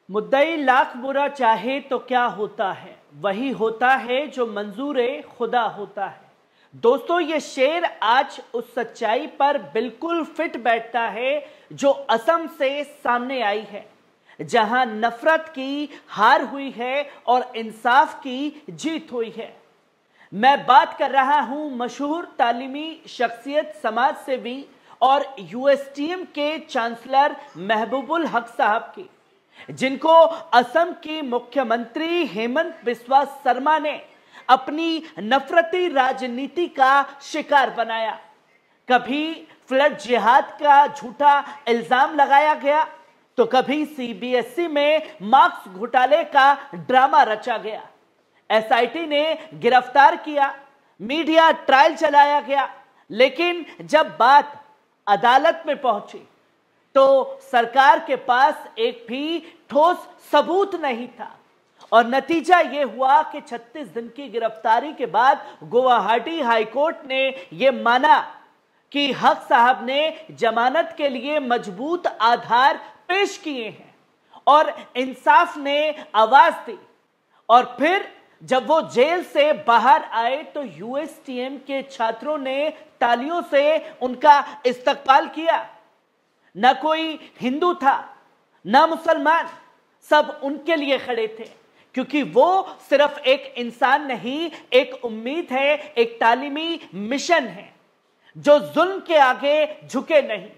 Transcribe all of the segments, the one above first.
मुद्दई लाख बुरा चाहे तो क्या होता है, वही होता है जो मंजूरे खुदा होता है। दोस्तों, ये शेर आज उस सच्चाई पर बिल्कुल फिट बैठता है जो असम से सामने आई है, जहां नफरत की हार हुई है और इंसाफ की जीत हुई है। मैं बात कर रहा हूं मशहूर तालीमी शख्सियत, समाज सेवी और यूएसटीएम के चांसलर महबूबुल हक साहब की, जिनको असम की मुख्यमंत्री हेमंत बिस्वा शर्मा ने अपनी नफरती राजनीति का शिकार बनाया। कभी फ्लड जिहाद का झूठा इल्जाम लगाया गया, तो कभी सीबीएसई में मार्क्स घोटाले का ड्रामा रचा गया। एसआईटी ने गिरफ्तार किया, मीडिया ट्रायल चलाया गया, लेकिन जब बात अदालत में पहुंची तो सरकार के पास एक भी ठोस सबूत नहीं था और नतीजा यह हुआ कि 36 दिन की गिरफ्तारी के बाद गुवाहाटी हाईकोर्ट ने यह माना कि हक साहब ने जमानत के लिए मजबूत आधार पेश किए हैं और इंसाफ ने आवाज दी। और फिर जब वो जेल से बाहर आए तो यूएसटीएम के छात्रों ने तालियों से उनका इस्तकबाल किया। न कोई हिंदू था, न मुसलमान, सब उनके लिए खड़े थे, क्योंकि वो सिर्फ एक इंसान नहीं, एक उम्मीद है, एक तालीमी मिशन है जो जुल्म के आगे झुके नहीं।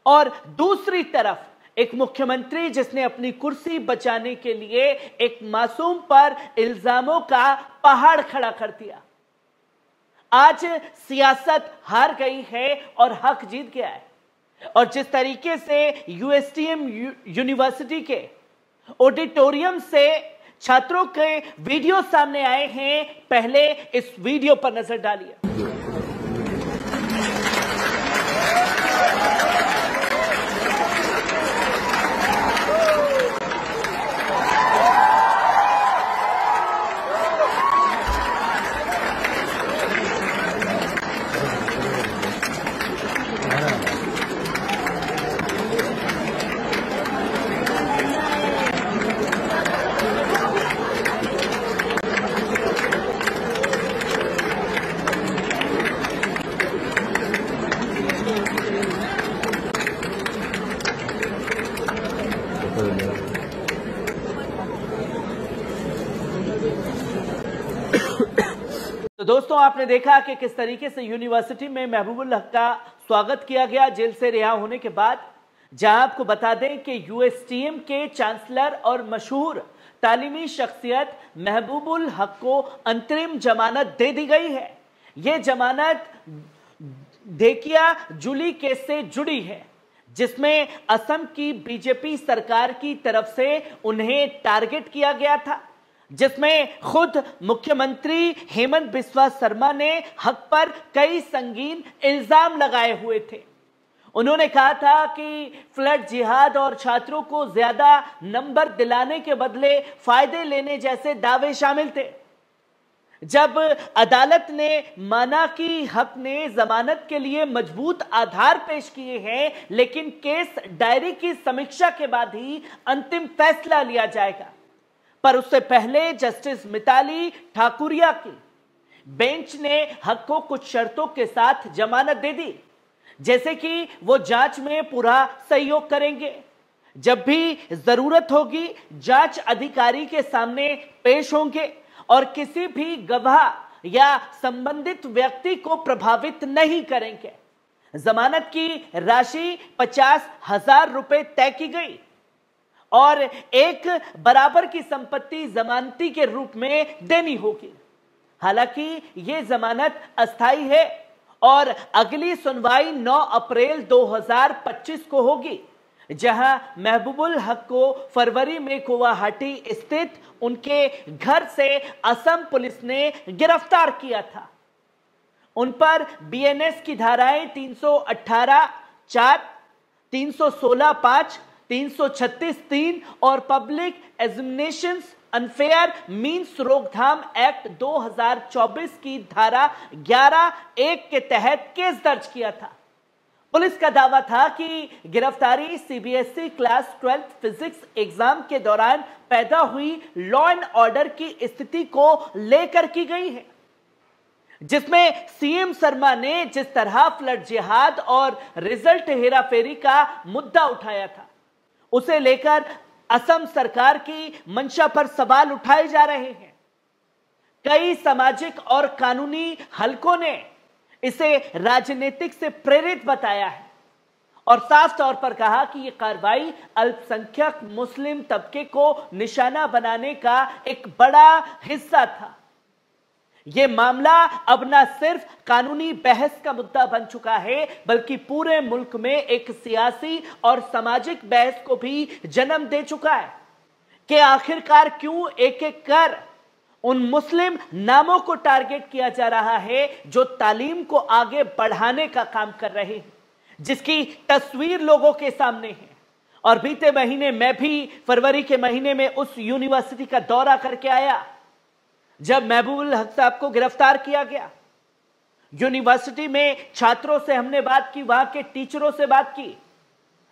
और दूसरी तरफ एक मुख्यमंत्री जिसने अपनी कुर्सी बचाने के लिए एक मासूम पर इल्जामों का पहाड़ खड़ा कर दिया। आज सियासत हार गई है और हक जीत गया है। और जिस तरीके से यूएसटीएम यूनिवर्सिटी के ऑडिटोरियम से छात्रों के वीडियो सामने आए हैं, पहले इस वीडियो पर नजर डालिए। तो दोस्तों, आपने देखा कि किस तरीके से यूनिवर्सिटी में महबूबुल हक का स्वागत किया गया जेल से रिहा होने के बाद। जहां आपको बता दें कि यूएसटीएम के चांसलर और मशहूर तालीमी शख्सियत महबूबुल हक को अंतरिम जमानत दे दी गई है। यह जमानत धेकिया जुली केस से जुड़ी है, जिसमें असम की बीजेपी सरकार की तरफ से उन्हें टारगेट किया गया था, जिसमें खुद मुख्यमंत्री हेमंत बिस्वा शर्मा ने हक पर कई संगीन इल्जाम लगाए हुए थे। उन्होंने कहा था कि फ्लड जिहाद और छात्रों को ज्यादा नंबर दिलाने के बदले फायदे लेने जैसे दावे शामिल थे। जब अदालत ने माना कि हक ने जमानत के लिए मजबूत आधार पेश किए हैं, लेकिन केस डायरी की समीक्षा के बाद ही अंतिम फैसला लिया जाएगा, पर उससे पहले जस्टिस मिताली ठाकुरिया की बेंच ने हक को कुछ शर्तों के साथ जमानत दे दी, जैसे कि वो जांच में पूरा सहयोग करेंगे, जब भी जरूरत होगी जांच अधिकारी के सामने पेश होंगे और किसी भी गवाह या संबंधित व्यक्ति को प्रभावित नहीं करेंगे। जमानत की राशि 50,000 रुपए तय की गई और एक बराबर की संपत्ति जमानती के रूप में देनी होगी। हालांकि यह जमानत अस्थायी है और अगली सुनवाई 9 अप्रैल 2025 को होगी, जहां महबूबुल हक को फरवरी में गुवाहाटी स्थित उनके घर से असम पुलिस ने गिरफ्तार किया था। उन पर बीएनएस की धाराएं 318(4), 316(5), 336(3) और पब्लिक एग्जामिनेशंस अनफेयर मीन्स रोकथाम एक्ट 2024 की धारा 11(1) के तहत केस दर्ज किया था। पुलिस का दावा था कि गिरफ्तारी सीबीएसई क्लास 12 फिजिक्स एग्जाम के दौरान पैदा हुई लॉ एंड ऑर्डर की स्थिति को लेकर की गई है, जिसमें सीएम शर्मा ने जिस तरह फ्लड जिहाद और रिजल्ट हेराफेरी का मुद्दा उठाया था, उसे लेकर असम सरकार की मंशा पर सवाल उठाए जा रहे हैं। कई सामाजिक और कानूनी हलकों ने इसे राजनीतिक से प्रेरित बताया है और साफ तौर पर कहा कि यह कार्रवाई अल्पसंख्यक मुस्लिम तबके को निशाना बनाने का एक बड़ा हिस्सा था। यह मामला अब न सिर्फ कानूनी बहस का मुद्दा बन चुका है, बल्कि पूरे मुल्क में एक सियासी और सामाजिक बहस को भी जन्म दे चुका है कि आखिरकार क्यों एक एक कर उन मुस्लिम नामों को टारगेट किया जा रहा है जो तालीम को आगे बढ़ाने का काम कर रहे हैं, जिसकी तस्वीर लोगों के सामने है। और बीते महीने मैं भी फरवरी के महीने में उस यूनिवर्सिटी का दौरा करके आया जब महबूबुल हक साहब को गिरफ्तार किया गया। यूनिवर्सिटी में छात्रों से हमने बात की, वहां के टीचरों से बात की,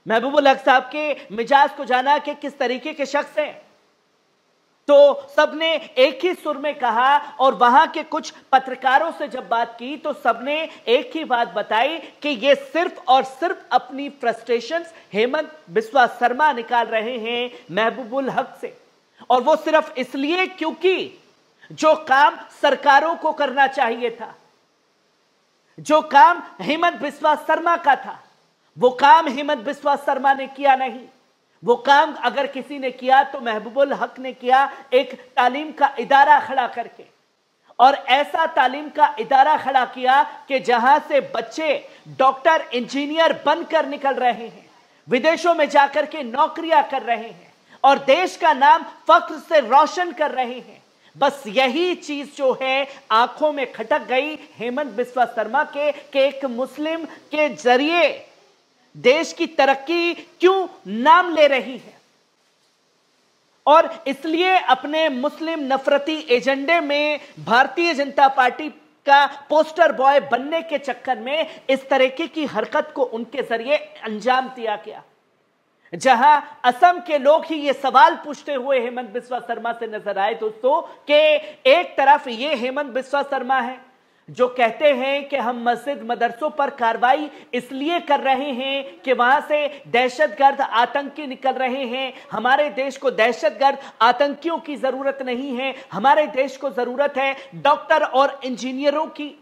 महबूबुल हक साहब के मिजाज को जाना कि किस तरीके के शख्स हैं, तो सबने एक ही सुर में कहा। और वहां के कुछ पत्रकारों से जब बात की तो सबने एक ही बात बताई कि ये सिर्फ और सिर्फ अपनी फ्रस्ट्रेशंस हेमंत बिस्वा शर्मा निकाल रहे हैं महबूबुल हक से, और वो सिर्फ इसलिए क्योंकि जो काम सरकारों को करना चाहिए था, जो काम हेमंत बिस्वा शर्मा का था, वो काम हेमंत बिस्वा शर्मा ने किया नहीं। वो काम अगर किसी ने किया तो महबूबुल हक ने किया, एक तालीम का इदारा खड़ा करके, और ऐसा तालीम का इदारा खड़ा किया कि जहां से बच्चे डॉक्टर इंजीनियर बनकर निकल रहे हैं, विदेशों में जाकर के नौकरियां कर रहे हैं और देश का नाम फख्र से रोशन कर रहे हैं। बस यही चीज जो है आंखों में खटक गई हेमंत बिस्वा शर्मा के कि एक मुस्लिम के जरिए देश की तरक्की क्यों नाम ले रही है, और इसलिए अपने मुस्लिम नफरती एजेंडे में भारतीय जनता पार्टी का पोस्टर बॉय बनने के चक्कर में इस तरीके की हरकत को उनके जरिए अंजाम दिया गया। जहां असम के लोग ही ये सवाल पूछते हुए हेमंत बिस्वा शर्मा से नजर आए दोस्तों कि एक तरफ ये हेमंत बिस्वा शर्मा है जो कहते हैं कि हम मस्जिद मदरसों पर कार्रवाई इसलिए कर रहे हैं कि वहां से दहशतगर्द आतंकी निकल रहे हैं, हमारे देश को दहशतगर्द आतंकियों की जरूरत नहीं है, हमारे देश को जरूरत है डॉक्टर और इंजीनियरों की।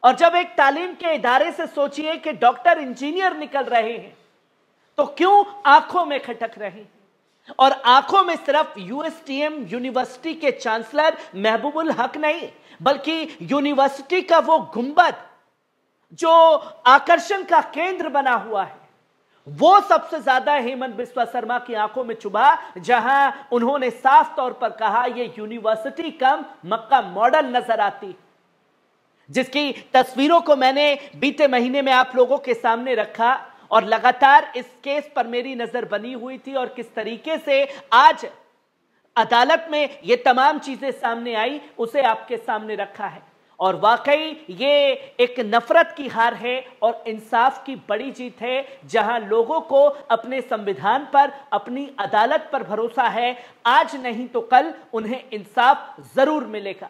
और जब एक तालीम के इदारे से सोचिए कि डॉक्टर इंजीनियर निकल रहे हैं तो क्यों आंखों में खटक रहे हैं, और आंखों में सिर्फ यूएसटीएम यूनिवर्सिटी के चांसलर महबूबुल हक नहीं, बल्कि यूनिवर्सिटी का वो गुंबद जो आकर्षण का केंद्र बना हुआ है, वो सबसे ज्यादा हेमंत बिस्वा शर्मा की आंखों में चुभा, जहां उन्होंने साफ तौर पर कहा ये यूनिवर्सिटी कम मक्का मॉडल नजर आती, जिसकी तस्वीरों को मैंने बीते महीने में आप लोगों के सामने रखा और लगातार इस केस पर मेरी नजर बनी हुई थी और किस तरीके से आज अदालत में ये तमाम चीजें सामने आई उसे आपके सामने रखा है। और वाकई ये एक नफरत की हार है और इंसाफ की बड़ी जीत है, जहां लोगों को अपने संविधान पर, अपनी अदालत पर भरोसा है। आज नहीं तो कल उन्हें इंसाफ जरूर मिलेगा।